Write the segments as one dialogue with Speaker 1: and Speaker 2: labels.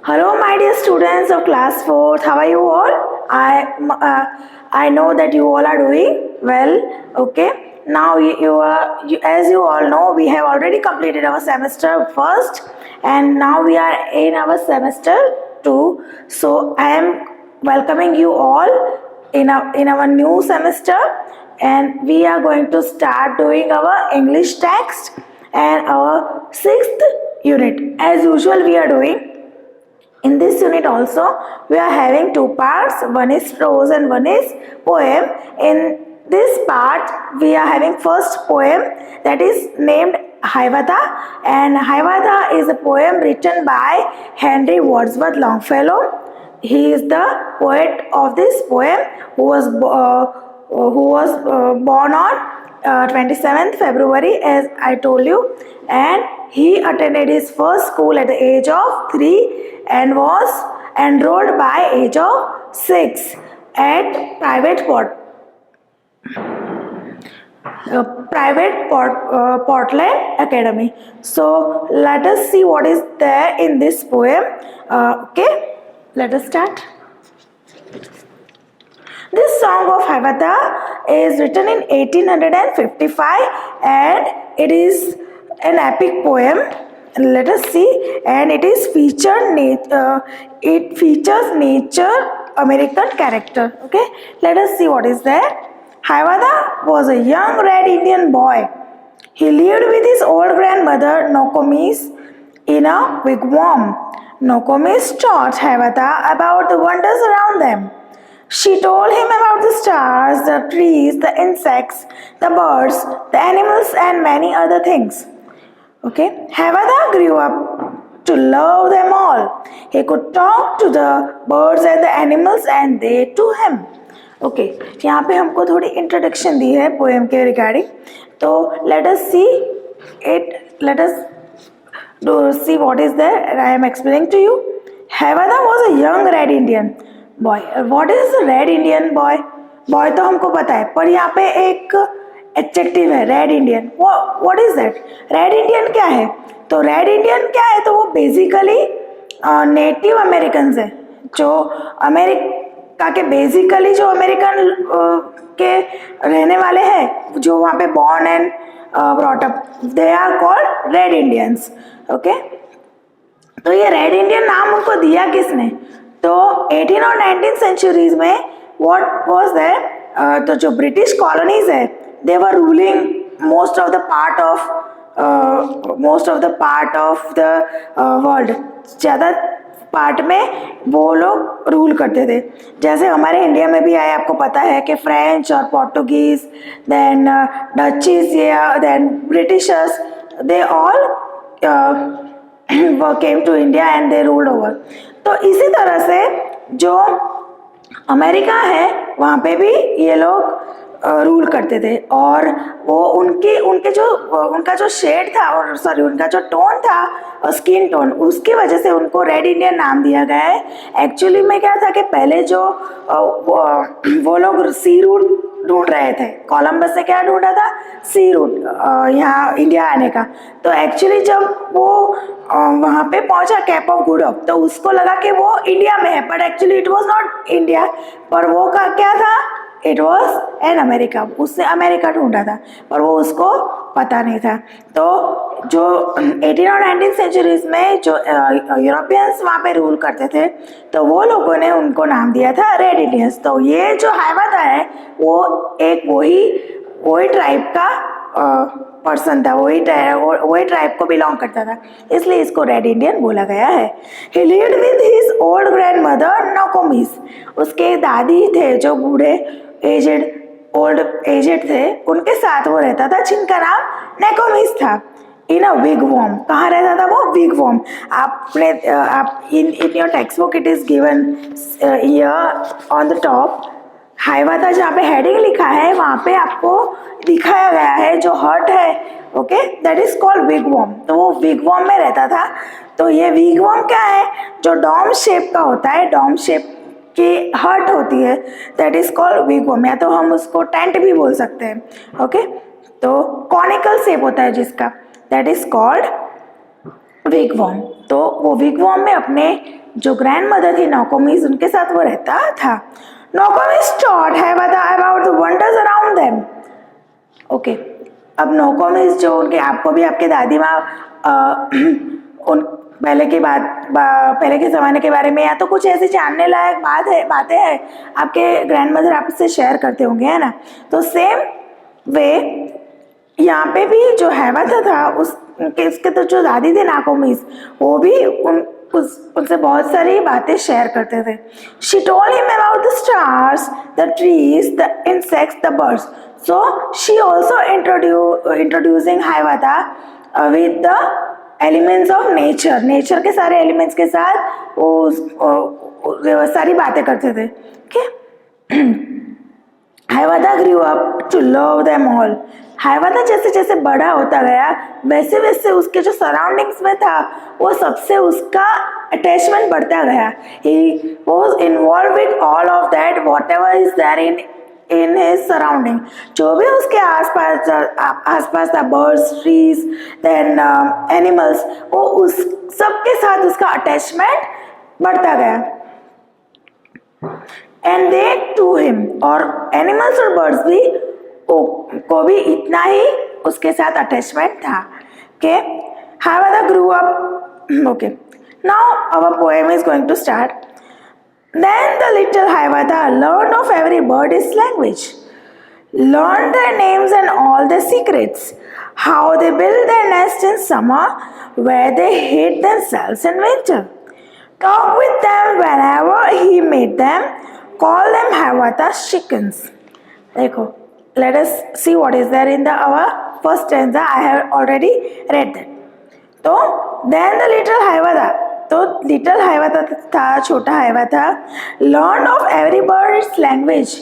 Speaker 1: Hello, my dear students of class 4th. How are you all? I know that you all are doing well. Okay. Now as you all know, we have already completed our semester first, and now we are in our semester 2. So I am welcoming you all in our new semester, and we are going to start doing our English text and our 6th unit. As usual, we are doing. In this unit also, we are having two parts. One is prose and one is poem. In this part, we are having first poem that is named Hiawatha, and Hiawatha is a poem written by Henry Wadsworth Longfellow. He is the poet of this poem who was born on 27th February, as I told you, and he attended his first school at the age of 3 and was enrolled by age of 6 at Portland Academy. So let us see what is there in this poem. Okay, let us start. This song of Hiawatha is written in 1855 and it is an epic poem. Let us see, and it features nature American character. Okay, let us see what is there. Hiawatha was a young red Indian boy. He lived with his old grandmother Nokomis in a wigwam. Nokomis taught Hiawatha about the wonders around them. She told him about the stars, the trees, the insects, the birds, the animals, and many other things. Okay, Hiawatha grew up to love them all. He could talk to the birds and the animals and they to him. Okay, यहाँ पे हमको थोड़ी introduction दी है poem के regarding. तो let us see what is there, and I am explaining to you. Hiawatha was a young red Indian boy. What is a red Indian boy? Boy तो हमको पता है, पर यहाँ पे एक एडजेक्टिव है red Indian. What is that? Red Indian क्या है? तो रेड इंडियन क्या है? तो वो बेसिकली नेटिव अमेरिकन है, जो अमेरिका के बेसिकली जो अमेरिकन के रहने वाले हैं, जो वहाँ पे born and brought up, they are called red Indians. Okay, तो ये रेड इंडियन नाम उनको दिया किसने? तो 18 और 19 सेंचुरीज में व्हाट वाज देयर, तो जो ब्रिटिश कॉलोनीज है, they were ruling most of the part of the world. ज़्यादा पार्ट में वो लोग रूल करते थे. जैसे हमारे इंडिया में भी आए, आपको पता है कि फ्रेंच और Portuguese, then Dutches, then Britishers, they all came to India and they ruled over. तो इसी तरह से जो अमेरिका है वहाँ पे भी ये लोग रूल करते थे, और वो उनका जो शेड था, और सॉरी उनका जो टोन था, स्किन टोन, उसकी वजह से उनको रेड इंडियन नाम दिया गया है. एक्चुअली में क्या था कि पहले जो वो लोग सी रूट ढूंढ रहे थे. कोलंबस से क्या ढूंढा था? सी रूट, यहाँ इंडिया आने का. तो एक्चुअली जब वो वहाँ पे पहुँचा कैप ऑफ गुड होप, तो उसको लगा कि वो इंडिया में है, but actually it was not India. पर वो का क्या था? It was an America. उसने अमेरिका ढूंढा था, पर वो उसको पता नहीं था. तो जो 18 और 19 सेंचुरीज में जो यूरोपियंस वहाँ पे रूल करते थे, तो वो लोगों ने उनको नाम दिया था रेड इंडियंस. तो ये जो हाइवाथा है, वो एक वही ट्राइब का पर्सन था, वही ट्राइब को बिलोंग करता था, इसलिए इसको रेड इंडियन बोला गया है. He lived with his old grandmother Nokomis. उसके दादी थे जो बूढ़े एजेड थे, उनके साथ वो रहता था, जिनका नाम नेकोमिस था. इन अ विगवॉर्म. कहाँ रहता था वो? विगवॉर्म. आप in your textbook it is given here on the top. Hiawatha जहाँ पे हेडिंग लिखा है, वहाँ पे आपको दिखाया गया है जो हर्ट है. Okay, that is called wigwam. तो वो विगवॉर्म में रहता था. तो ये विगवॉर्म क्या है? जो डॉम शेप का होता है, डॉम शेप की हर्ट होती है, दैट इज कॉल्ड विगवॉर्म. या तो हम उसको टेंट भी बोल सकते हैं. ओके, तो कॉनिकल शेप होता है जिसका, दैट इज कॉल्ड विगवॉर्म. तो वो विगवॉर्म में अपने जो ग्रैंड मदर थी नोकोमिस, उनके साथ वो रहता था. नोकोमिस taught हैवादा about the wonders around them. Okay, अब नोकोमिस जो उनके, आपको भी आपके दादी माँ उन पहले की पहले के ज़माने के बारे में या तो कुछ ऐसी जानने लायक बातें हैं आपके ग्रैंड मदर आपसे शेयर करते होंगे, है ना. तो सेम वे यहाँ पे भी जो हैवादा था उसके तो जो दादी थी नाकोमिस, वो भी उनसे बहुत सारी बातें शेयर करते थे. She told him about the stars, the trees, the insects, the birds. So she also introducing Hiawatha with the elements of nature. Nature के सारे एलिमेंट्स के साथ वो सारी बातें करते थे. Hiawatha grew up to love them all. Hiawatha जैसे जैसे बड़ा होता गया वैसे वैसे उसके जो सराउंडिंग्स में था वो सबसे उसका अटैचमेंट बढ़ता गया. He was involved with all of that whatever is there in his surrounding. जो भी उसके आसपास था, बर्ड्स, ट्रीज, देन एनिमल्स, वो उस सबके साथ उसका अटैचमेंट बढ़ता गया. एंड दे टू हिम, और एनिमल्स और बर्ड्स भी को भी इतना ही उसके साथ अटैचमेंट था. Okay, Hiawatha grew up. Okay, now our poem is going to start. Then the little Hayavada learned of every bird's language, learned their names and all their secrets, how they build their nest in summer, where they hid themselves in winter. Talk with them whenever he met them, call them Hayavada's chickens. देखो, let us see what is there in our first stanza. I have already read that. तो then the little Hayavada, तो little Hiawatha था, छोटा Hiawatha, learn of every birds language.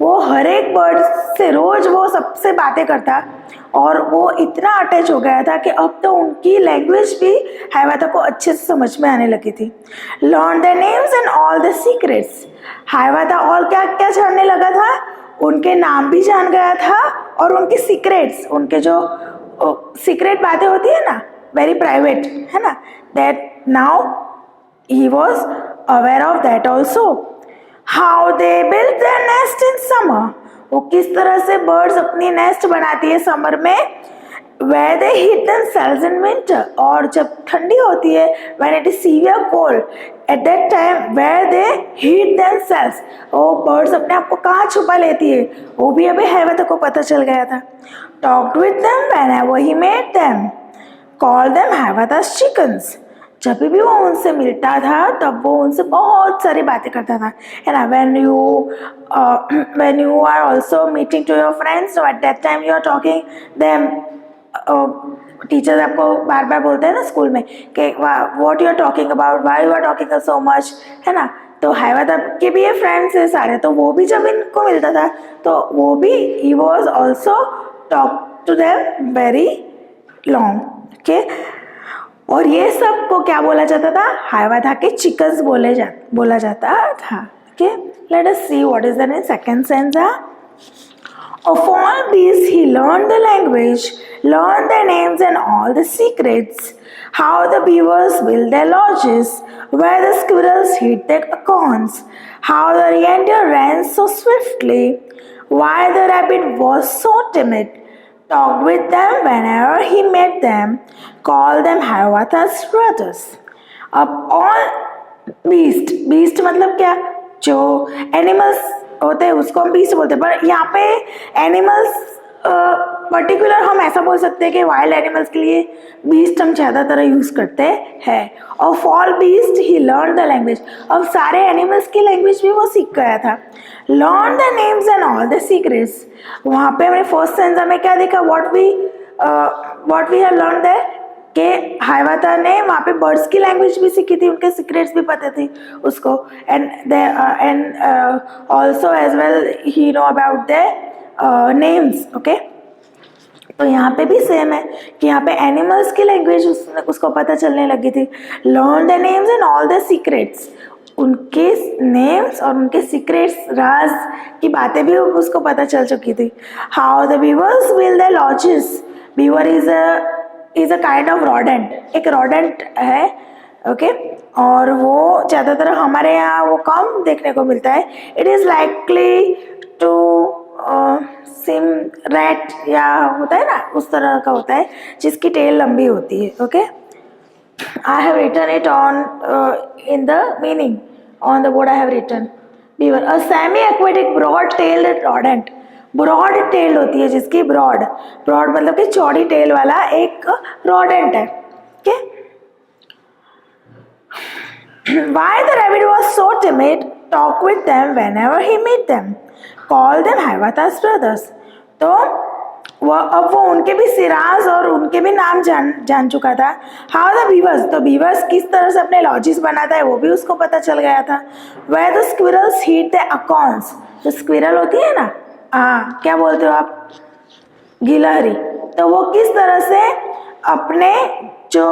Speaker 1: वो हर एक bird से रोज वो सबसे बातें करता और वो इतना अटैच हो गया था कि अब तो उनकी लैंग्वेज भी हैवादा को अच्छे से समझ में आने लगी थी. Learn the names and all the secrets. Hiawatha और क्या क्या जानने लगा था, उनके नाम भी जान गया था और उनके सीक्रेट्स, उनके जो सीक्रेट बातें होती है ना, वेरी प्राइवेट, है ना, that now he was aware of that also. How they built their nest in summer. वो किस तरह से birds अपनी nest बनाती है समर में. Where they hid themselves in winter. और जब ठंडी होती है, when it is severe cold, at that time where they hid themselves. वो birds अपने आप को कहाँ छुपा लेती है, वो भी अभी हैवादा को पता चल गया था. Talked with them whenever he met them. Called them Hayavada's chickens. जब भी वो उनसे मिलता था तब वो उनसे बहुत सारी बातें करता था, है ना. when you are also meeting to your friends, so at that time you are talking them. Teachers आपको बार बार बोलते हैं ना स्कूल में कि what you are talking about, why you are talking so much, है ना. तो हैवादा के भी ये फ्रेंड्स है सारे, तो वो भी जब इनको मिलता था तो वो भी he was also talk to them very long. Okay, और ये सब को क्या बोला जाता था, हैवादा के चिकन्स बोला जाता था. Okay, let us see what is the second stanza. Of all these he learned the language, learned their names and all the secrets, how the beavers build their lodges, where the squirrels hid their acorns, how the reindeer ran so swiftly, why the rabbit was so timid. Talked with them whenever he met them, called them Hayavada's brothers. अब all beast मतलब क्या, जो animals होते हैं उसको हम beast बोलते हैं, पर यहाँ पे एनिमल्स पर्टिकुलर हम ऐसा बोल सकते हैं कि वाइल्ड एनिमल्स के लिए बीस्ट हम ज़्यादातर यूज़ करते हैं. और fall beast he learn the language. अब सारे एनिमल्स की लैंग्वेज भी वो सीख गया था. Learn the names and all the secrets. वहाँ पे हमने फर्स्ट stanza में क्या देखा, what we have learn that, कि हैवादा ने वहाँ पे बर्ड्स की लैंग्वेज भी सीखी थी, उनके सीक्रेट्स भी पता थी उसको. And also as well he know about the names. Okay, तो यहाँ पे भी सेम है कि यहाँ पे एनिमल्स की लैंग्वेज उसको पता चलने लगी थी. Learn the names and all the secrets. उनके नेम्स और उनके सीक्रेट्स, राज की बातें भी उसको पता चल चुकी थी. How the beavers build the lodges. Beaver is a kind of rodent. एक रॉडेंट है ओके और वो ज़्यादातर हमारे यहाँ वो कम देखने को मिलता है. It is likely to seem rat या होता है ना उस तरह का होता है जिसकी टेल लंबी होती है. Okay I have written it on in the meaning on the board. I have written beaver, a semi-aquatic broad-tailed rodent. Broad tail होती है जिसकी ब्रॉड मतलब कि चौड़ी टेल वाला एक rodent है. Okay? Why the rabbit was so timid? Talk with them whenever he meet them. Call them Hayavatas brothers. तो वो उनके भी सिराज और उनके भी नाम जान चुका था. हाउ द बीवर्स, तो बीवर्स किस तरह से अपने लॉजिस बनाता है वो भी उसको पता चल गया था. Where the squirrels hid the acorns, जो स्क्विरल होती है ना, हाँ क्या बोलते हो आप, गिलहरी, तो वो किस तरह से अपने जो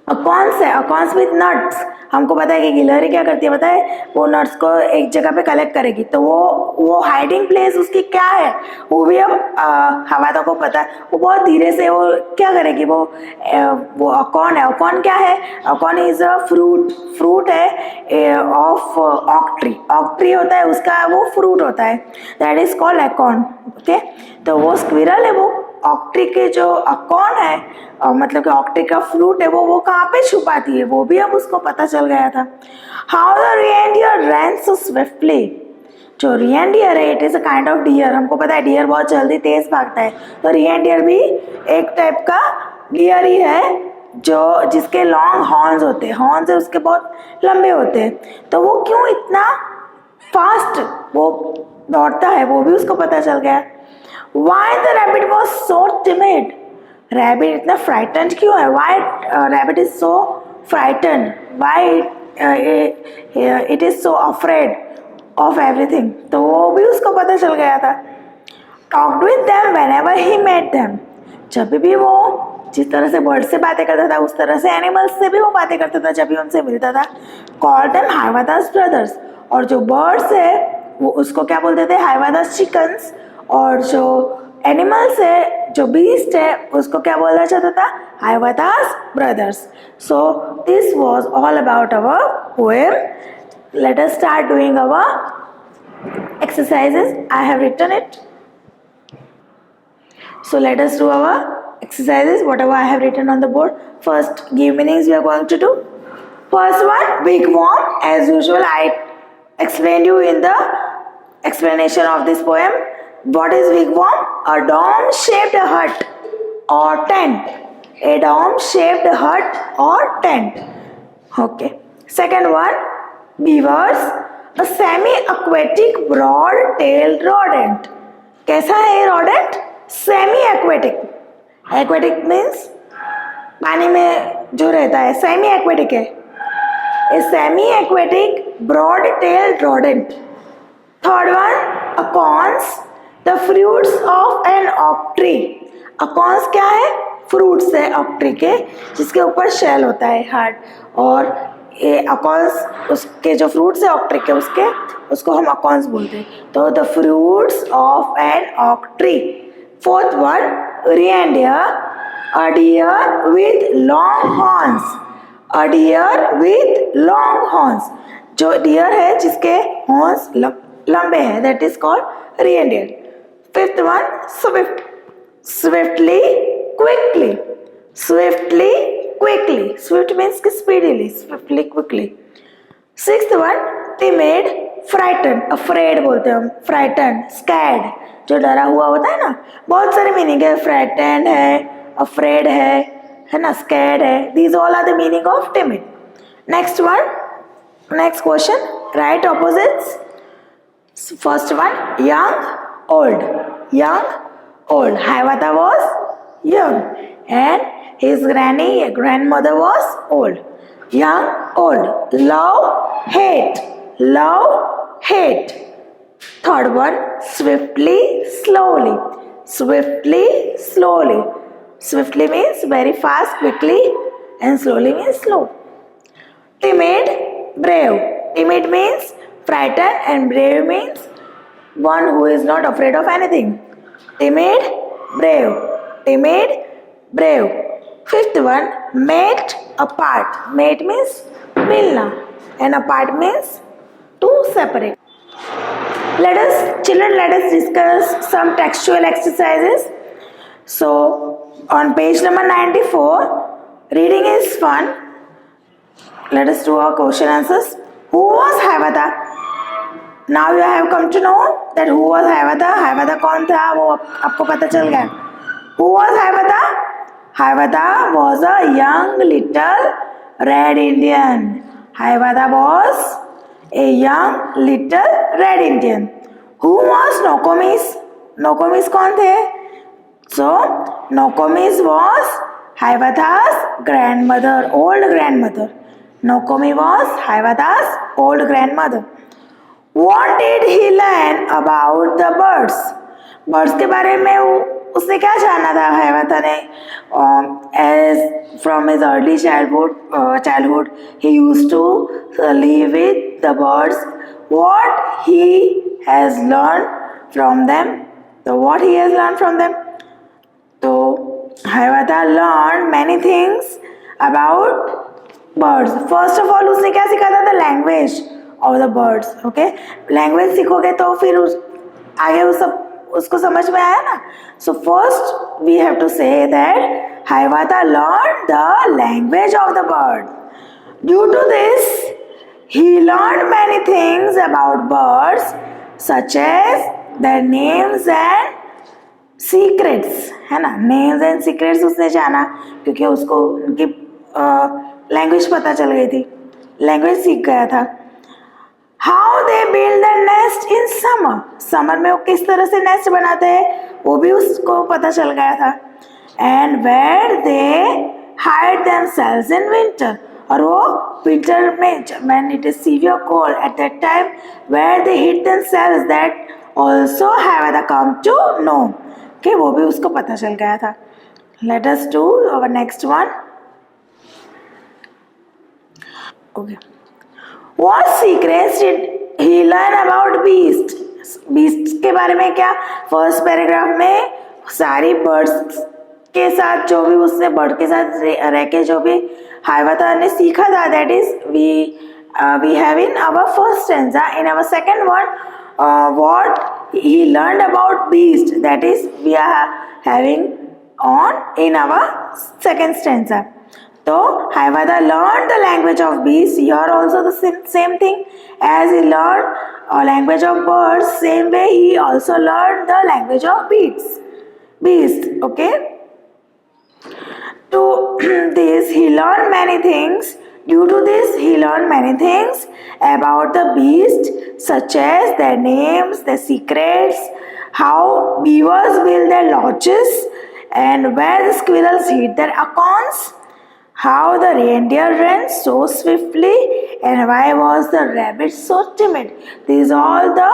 Speaker 1: अकॉन्स है, अकॉन्स विथ नट्स, हमको पता है कि गिलहरी क्या करती है पता है, वो नट्स को एक जगह पे कलेक्ट करेगी. तो वो हाइडिंग प्लेस उसकी क्या है वो भी अब हवादा को पता है. वो बहुत धीरे से वो क्या करेगी, वो अकॉन है. अकॉन क्या है, अकॉन इज अ फ्रूट है ऑफ ऑक ट्री. ऑक ट्री होता है उसका वो फ्रूट होता है, that is called acorn. Okay तो वो स्क्विरल है, वो ऑक ट्री के जो अकॉन है मतलब कि ऑक ट्री का फ्रूट है वो कहाँ पे छुपाती है वो भी अब उसको पता चल गया था. How the reindeer ran so swiftly, जो रिएंडियर है it is a kind of deer. हमको पता है डियर बहुत जल्दी तेज भागता है, तो रिएंडियर भी एक टाइप का डियर ही है जो जिसके लॉन्ग हॉर्न्स होते हैं. हॉर्न्स है उसके बहुत लंबे होते हैं, तो वो क्यों इतना फास्ट वो दौड़ता है वो भी उसको पता चल गया. Why the rabbit was so timid? Rabbit इतना फ्राइटेंड क्यों है? Why rabbit is so frightened? Why it is so afraid of everything? तो वो भी उसको पता चल गया था. Talked with them whenever he met them. जब भी वो जिस तरह से बर्ड से बातें करता था उस तरह से एनिमल्स से भी वो बातें करता था जब भी उनसे मिलता था. Called them Hayavadas brothers. और जो बर्ड्स है वो उसको क्या बोलते थे, हाइवादास चिकन्स. और जो एनिमल्स है, जो बीस्ट है, उसको क्या बोला जाता था, Hiawatha's brothers. So this was all about our poem. Let us start doing our exercises. I have written it. So let us do our exercises, whatever I have written on the board. First, give meanings we are going to do. First one, wigwam. As usual, I explained you in the explanation of this poem. What is wigwam? A dome-shaped hut or tent. A dome-shaped hut or tent. Okay. Second one, beavers. A semi-aquatic, broad-tailed rodent. कैसा है ये rodent? Semi-aquatic. Aquatic means पानी में जो रहता है, semi-aquatic है. A semi-aquatic, broad-tailed rodent. Third one, acorns, the fruits of an oak tree. Acorns क्या है? Fruits है oak tree के जिसके ऊपर shell होता है hard. और ये acorns उसके जो fruits है oak tree के उसको हम acorns बोलते हैं. तो the fruits of an oak tree. Fourth one, reindeer, a deer with long horns. A deer with long horns. जो deer है जिसके horns लंबे हैं, that is called reindeer. Fifth one, swift. Swiftly, quickly. Swiftly, quickly. Swift means speedily. Swiftly, quickly. Sixth one, timid, frightened. Afraid बोलते हैं हम. Frightened, scared. जो डरा हुआ होता है ना, बहुत सारे मीनिंग है. फ्राइटेंड है, अफ्रेड है ना, स्कैर्ड है. These all are the meaning of timid. Next one, next question, write opposites. First one, young old. Young old. Hiawatha was young and his grandmother was old. Young old. Love hate. Love hate. Third one, swiftly, slowly. Swiftly, slowly. Swiftly means very fast, quickly, and slowly means slow. Timid, brave. Timid means frightened, and brave means one who is not afraid of anything. Timid, brave. Timid, brave. Fifth one, met apart. Met means मिलना and apart means to separate. Children, let us discuss some textual exercises. So on page number 94, reading is fun. Let us do our question answers. Who was Hayvata? Now you have come to know that who was Hayvata. Hayvata कौन था वो आपको पता चल गया. Who was Hayvata? Hayvata was a young little red Indian. Hayvata was a young little red Indian. Who was Nokomis? Nokomis कौन थे? So Nokomis was Hayvata's grandmother, old grandmother. Nokomi was Hayvata's old grandmother. What did he learn about the birds? Birds के बारे में उसने क्या जाना था हैवता ने? As from his early childhood, he used to live with the birds. What he has learned from them? So what he has learned from them? So हैवता learned many things about birds. First of all उसने क्या सीखा था? The language of the birds. Okay, language सीखोगे तो फिर आगे उसको समझ में आया ना. So first we have to say that Hayvata learned the language of the bird. Due to this, he learned many things about birds, such as their names and secrets. है ना, names and secrets उसने जाना क्योंकि उसको उनकी language पता चल गई थी, लैंग्वेज सीख गया था. How they build the nest in summer. Summer में वो किस तरह से नेस्ट बनाते हैं वो भी उसको पता चल गया था. And where they hide themselves in winter. और वो विंटर में when it is severe cold at that time where they hid themselves, that also Hayvata come to know. Okay, वो भी उसको पता चल गया था. Let us do our next one. Okay. What secrets did he learn about beast? Beast के बारे में क्या? फर्स्ट पैराग्राफ में सारी बर्ड्स के साथ जो भी उसने बर्ड के साथ रह के जो भी हैवता ने सीखा था, that is we have in our first stanza. In our second one, what he learned about beast, that is we are having on in our second stanza. So Hayvata learned the language of beasts. Here also the same thing, as he learned a language of birds, same way he also learned the language of beasts. Okay. To this he learned many things. Due to this he learned many things about the beast, such as their names, their secrets, how beavers build their lodges, and where the squirrels hid their acorns, how the reindeer ran so swiftly, and why was the rabbit so timid. These are all the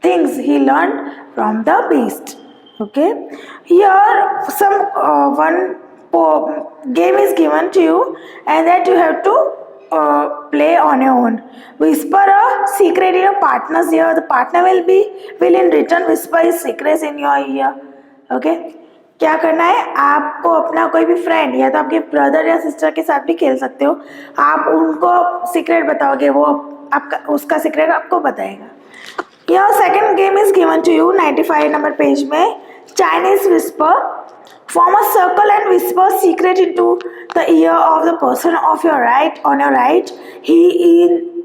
Speaker 1: things he learned from the beast. Okay, here some one game is given to you, and that you have to play on your own. Whisper a secret in your partner's ear. The partner will in return whisper his secrets in your ear. Okay, क्या करना है, आपको अपना कोई भी friend या तो आपके ब्रदर या सिस्टर के साथ भी खेल सकते हो. आप उनको सीक्रेट बताओगे, वो आपका उसका सीक्रेट आपको बताएगा. Your second game is given to you 95 number page में. Chinese whisper. Form a circle and whisper secret into the ear of the person of your right. On your right, he in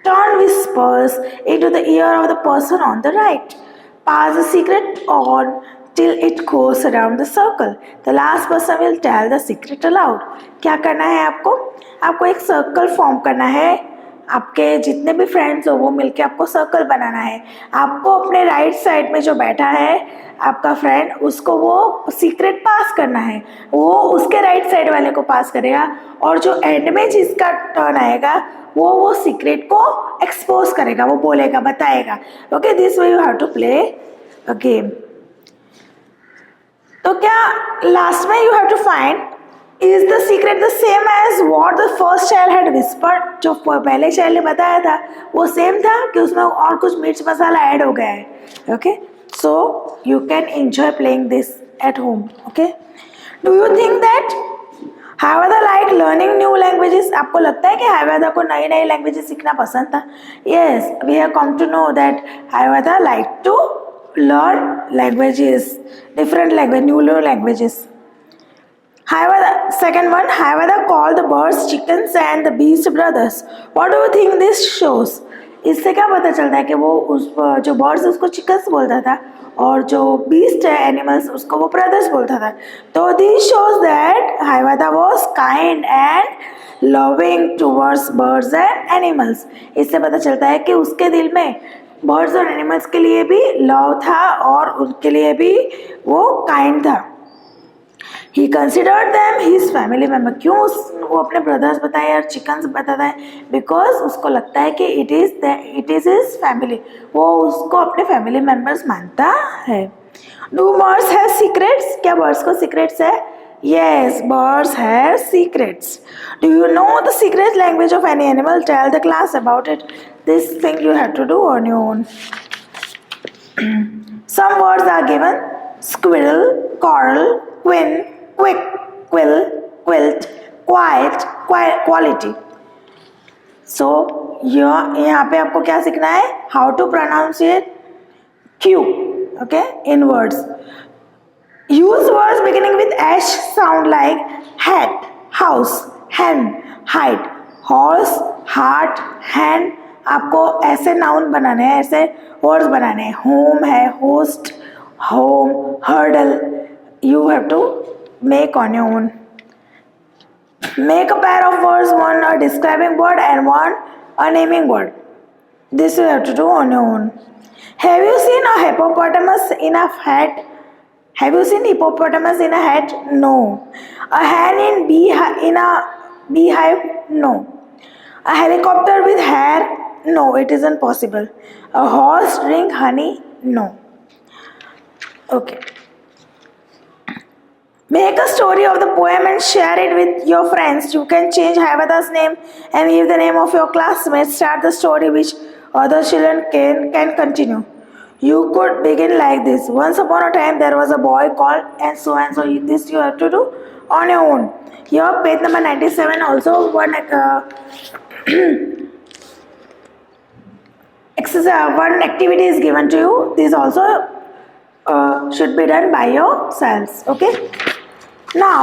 Speaker 1: turn whispers into the ear of the person on the right. Pass the secret on till it goes around the circle. The last person will tell the secret aloud. क्या करना है आपको एक circle form करना है. आपके जितने भी फ्रेंड्स हो वो मिलके आपको सर्कल बनाना है. आपको अपने राइट साइड में जो बैठा है आपका फ्रेंड, उसको वो सीक्रेट पास करना है. वो उसके राइट साइड वाले को पास करेगा, और जो एंड में जिसका टर्न आएगा वो सीक्रेट को एक्सपोज करेगा, वो बोलेगा, बताएगा. Okay, this way you have to play a game. तो क्या लास्ट में you have to find is the secret the same as what the first child had whispered. जो पहले चाइल्ड ने बताया था वो सेम था कि उसमें और कुछ मिर्च मसाला ऐड हो गया है. Okay, so you can enjoy playing this at home. Okay, do you think that Hiawatha like learning new languages? आपको लगता है कि हायवादा को नई नई लैंग्वेजेस सीखना पसंद था? Yes, we have come to know that Hiawatha like to learn languages, different language, new languages. Hayavada, second one, Hayavada called the birds chickens and the beast brothers. What do you think this shows? इससे क्या पता चलता है कि वो उस जो birds उसको चिकन्स बोलता था और जो बीस्ट है एनिमल्स उसको वो ब्रदर्स बोलता था. तो this shows that Hiawatha was kind and loving towards birds and animals. इससे पता चलता है कि उसके दिल में बर्ड्स और एनिमल्स के लिए भी लव था और उनके लिए भी वो काइंड था. He considered them his family member. क्यों वो अपने ब्रदर्स बताए और चिकन्स बताता है? बिकॉज उसको लगता है कि इट इज हिज फैमिली, वो उसको अपने फैमिली मेम्बर्स मानता है. Do birds have secrets? क्या बर्ड्स को सीक्रेट्स है? Yes, birds have secrets. Do you know the secret language of any animal? Tell the class about it. This thing you have to do on your own. Some words are given: squirrel, coral, quinn, quick, quill, quilt, quiet, quality. So यहाँ पे आपको क्या सीखना है? How to pronunciate Q, okay, in words. Use words beginning with H sound like hat, house, hen, height, horse, heart, hand. आपको ऐसे noun बनाने हैं, ऐसे वर्ड्स बनाने हैं. होम है, host, home, hurdle. You have to make on your own. Make a pair of words, one a describing word and one a naming word. This you have to do on your own. Have you seen a hippopotamus in a hat? Have you seen hippopotamus in a hat? No. A hen in a beehive? No. A helicopter with hair? No, it isn't possible. A horse drink honey? No. Okay. Make a story of the poem and share it with your friends. You can change Hayavada's name and give the name of your classmates. Start the story which other children can continue. You could begin like this: once upon a time there was a boy called and so. This you have to do on your own. Here page number 97 also one exercise, one activity is given to you. This also should be done by yourselves. Okay. Now,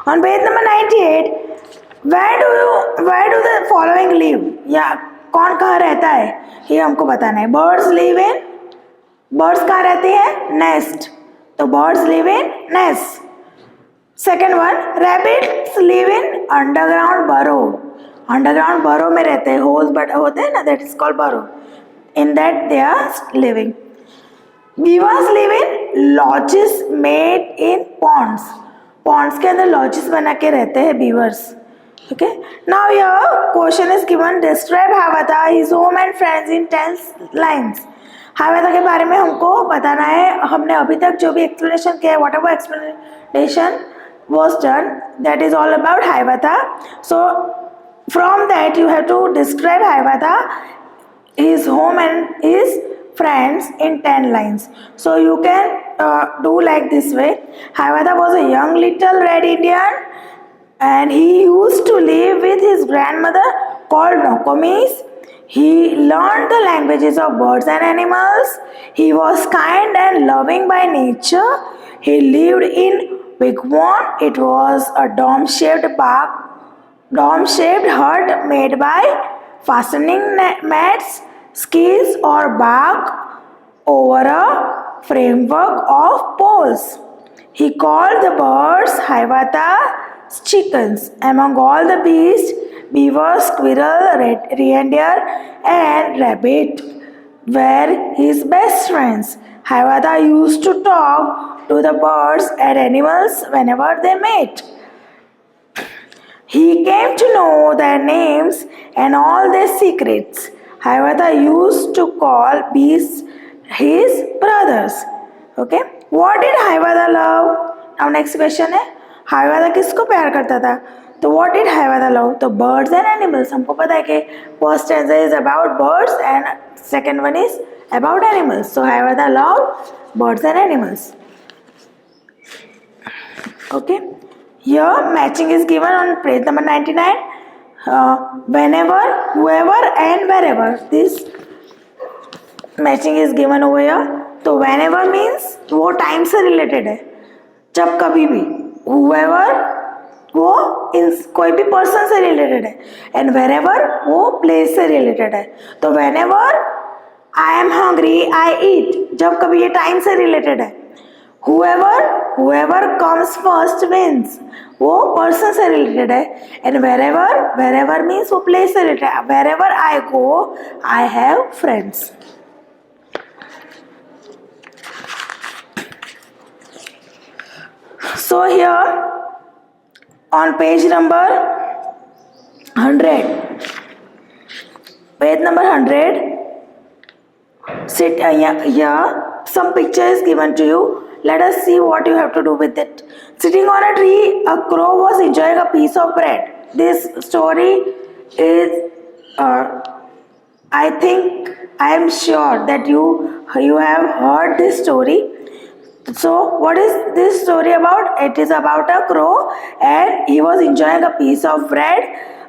Speaker 1: on page number 98, where do the following live? या कौन कहाँ रहता है ये हमको बताना है. Birds live in, birds कहाँ रहती हैं? Nest. तो birds live in nest. Second one, rabbits live in underground burrow. Underground burrow में रहते हैं, holes but होते हैं ना, that is called burrow. In that they are living. Beavers live in lodges made in ponds. Ponds के अंदर lodges बना के रहते हैं beavers. Okay. Now here question is given: describe Hayavada, his home and friends in 10 lines. Hayavada के बारे में हमको बताना है. हमने अभी तक जो भी explanation किया है, whatever explanation was done, that is all about Hayavada. So from that you have to describe Hayavada, his home and his friends in 10 lines. So you can do like this way. Hayavada was a young little red Indian and he used to live with his grandmother called Nokomis. He learned the languages of birds and animals. He was kind and loving by nature. He lived in wigwam. It was a dome-shaped hut made by fastening mats, skis or bark over a framework of poles. He called the birds Hayavada's chickens. Among all the beasts, beaver, squirrel, reindeer and rabbit were his best friends. Hayavada used to talk to the birds and animals whenever they met. He came to know their names and all their secrets. Hayavada used to call beasts his brothers. Okay. What did Hayavada love? Now next question है, Hayavada किसको प्यार करता था? तो what did Hayavada love? तो birds and animals. हमको पता है कि first stanza is about birds and second one is about animals. So have the love birds and animals. Okay, here matching is given on page number 99. Whenever, whoever and wherever, this matching is given over here. तो whenever means वो time से related है, जब कभी भी. whoever वो कोई भी पर्सन से रिलेटेड है, एंड wherever वो प्लेस से रिलेटेड है. तो whenever I am hungry I eat, जब कभी ये टाइम से रिलेटेड है. whoever comes first wins, वो पर्सन से रिलेटेड है. एंड wherever means वो प्लेस से रिलेटेड है. wherever I go I have friends. So here on page number 100, page number 100, sit here, some picture is given to you. Let us see what you have to do with it. Sitting on a tree, a crow was enjoying a piece of bread. This story is I am sure that you have heard this story. So what is this story about? It is about a crow and he was enjoying a piece of bread.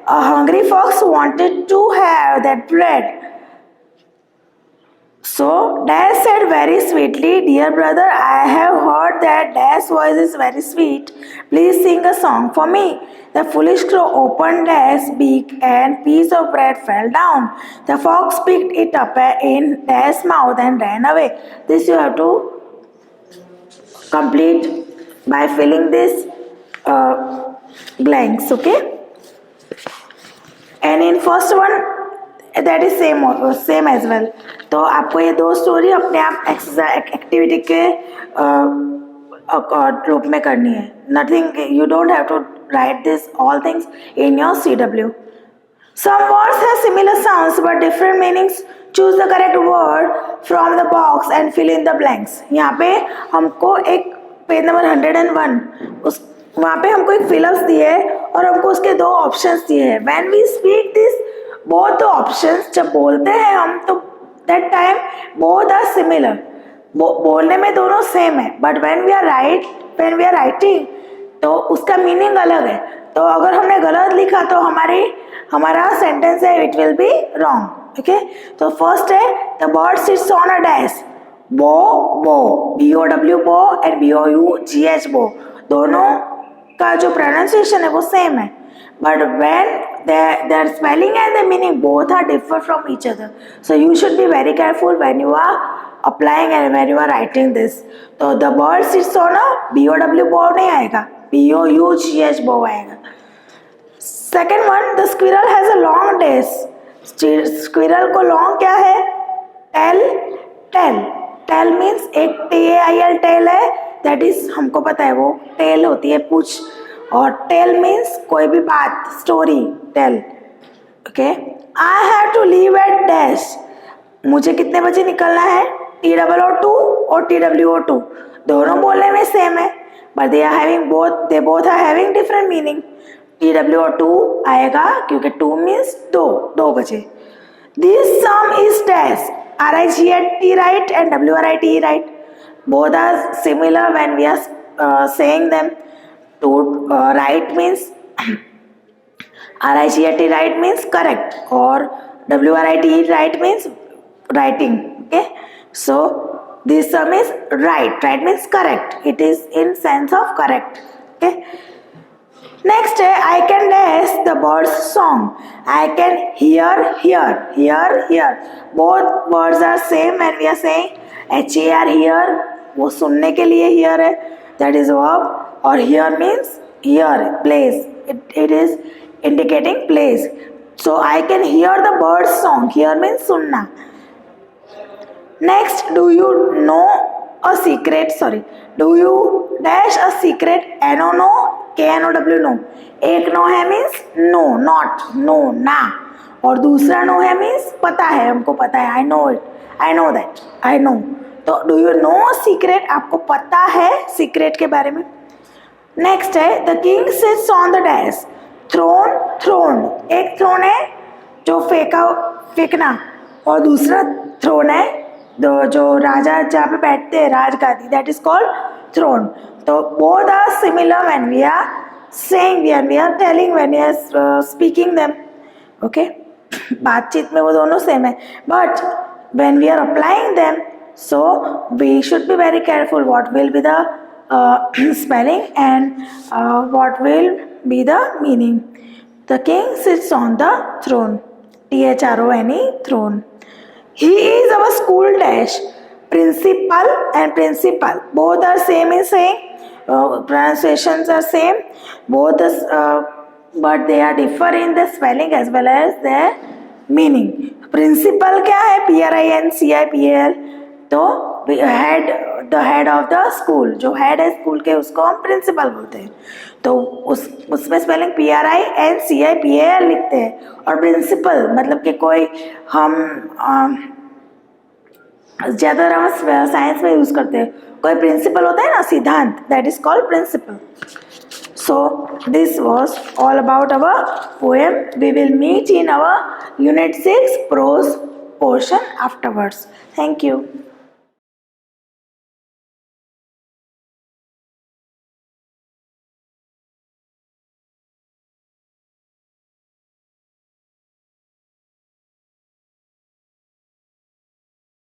Speaker 1: A hungry fox wanted to have that bread. So Dash said very sweetly, "Dear brother, I have heard that Dash's voice is very sweet. Please sing a song for me." The foolish crow opened Dash's beak and piece of bread fell down. The fox picked it up in Dash's mouth and ran away. This you have to complete by filling this blanks. Okay, and in first one that is same as well. तो आपको ये दो story अपने आप activity के रूप में करनी है. Nothing, you don't have to write this all things in your CW. Some words have similar sounds but different meanings. Choose the correct word from the box and fill in the blanks. यहाँ पे हमको एक page number 101 उस वहाँ पे हमको एक fill-ups दिए है और हमको उसके दो ऑप्शंस दिए हैं. When we speak this both the options, जब बोलते हैं हम तो that time both are similar. बोलने में दोनों सेम है, but when we are writing तो उसका मीनिंग अलग है. तो अगर हमने गलत लिखा तो हमारा सेंटेंस है it will be wrong. Okay, तो फर्स्ट है the bird sits on a dash. बो BOW बो एंड BOUGH बो, दोनों का जो प्रोनाउंसिएशन है वो सेम है, but when their spelling and the meaning both are different from each other. So you should be very careful when you are applying and when you are writing this. तो the bird sits on a BOW बो नहीं आएगा, BOUGH बो आएगा. Second one, the squirrel has a long days. Squirrel को long क्या है? Tail means एक TAIL tail है, that is हमको पता है वो tail होती है पूंछ, और टेल मीन्स कोई भी बात, story tell. Okay, I have to leave at dash. मुझे कितने बजे निकलना है? TOO और TWO2 दोनों बोलने में सेम है, but they both are having different meaning. TWO2 आएगा क्योंकि 2 मीन्स 2 बजे. This sum is dash. RIGHT right and WRITE right. Both are similar when we are saying them. To write means RIGHT right means correct, or WRITE right means writing. Okay, so this sum is right means correct. It is in sense of correct. Okay, next I can dash the bird's song. I can hear. Both words are same when we are saying HER hear, वो सुनने के लिए hear है, that is verb. Or here means here, place. It is indicating place. So I can hear the bird's song. Here means sunna. Next, do you know a secret? Do you dash a secret? NO no, KNOW no. एक no है means no, not, no, ना. और दूसरा no है means पता है, हमको पता है. I know it. I know that. I know. तो do you know a secret? आपको पता है secret के बारे में. नेक्स्ट है the king sits on the dash. Throne एक थ्रोन है जो फेंकना, और दूसरा थ्रोन है जो राजा जहाँ पे बैठते हैं राजगादी, दैट इज कॉल्ड थ्रोन. तो both are similar when we are saying, when we are telling, when we are speaking them. Okay, बातचीत में वो दोनों सेम है, but when we are applying them, so we should be very careful what will be the spelling and what will be the meaning. The king sits on the throne. THRONE, throne. He is our school dash. Principal and principal both are same in saying. Pronunciations are same. Both but they are differ in the spelling as well as their meaning. Principal क्या है? PRINCIPAL. तो head, the head of the school, जो head है school के उसको हम principal बोलते हैं. तो उसमें स्पेलिंग PRINCIPAL लिखते हैं. और प्रिंसिपल मतलब कि कोई हम ज़्यादातर हम साइंस में यूज़ करते हैं, कोई प्रिंसिपल होता है ना, सिद्धांत, that is called principle. So this was all about our poem. We will meet in our Unit 6 prose portion afterwards. Thank you.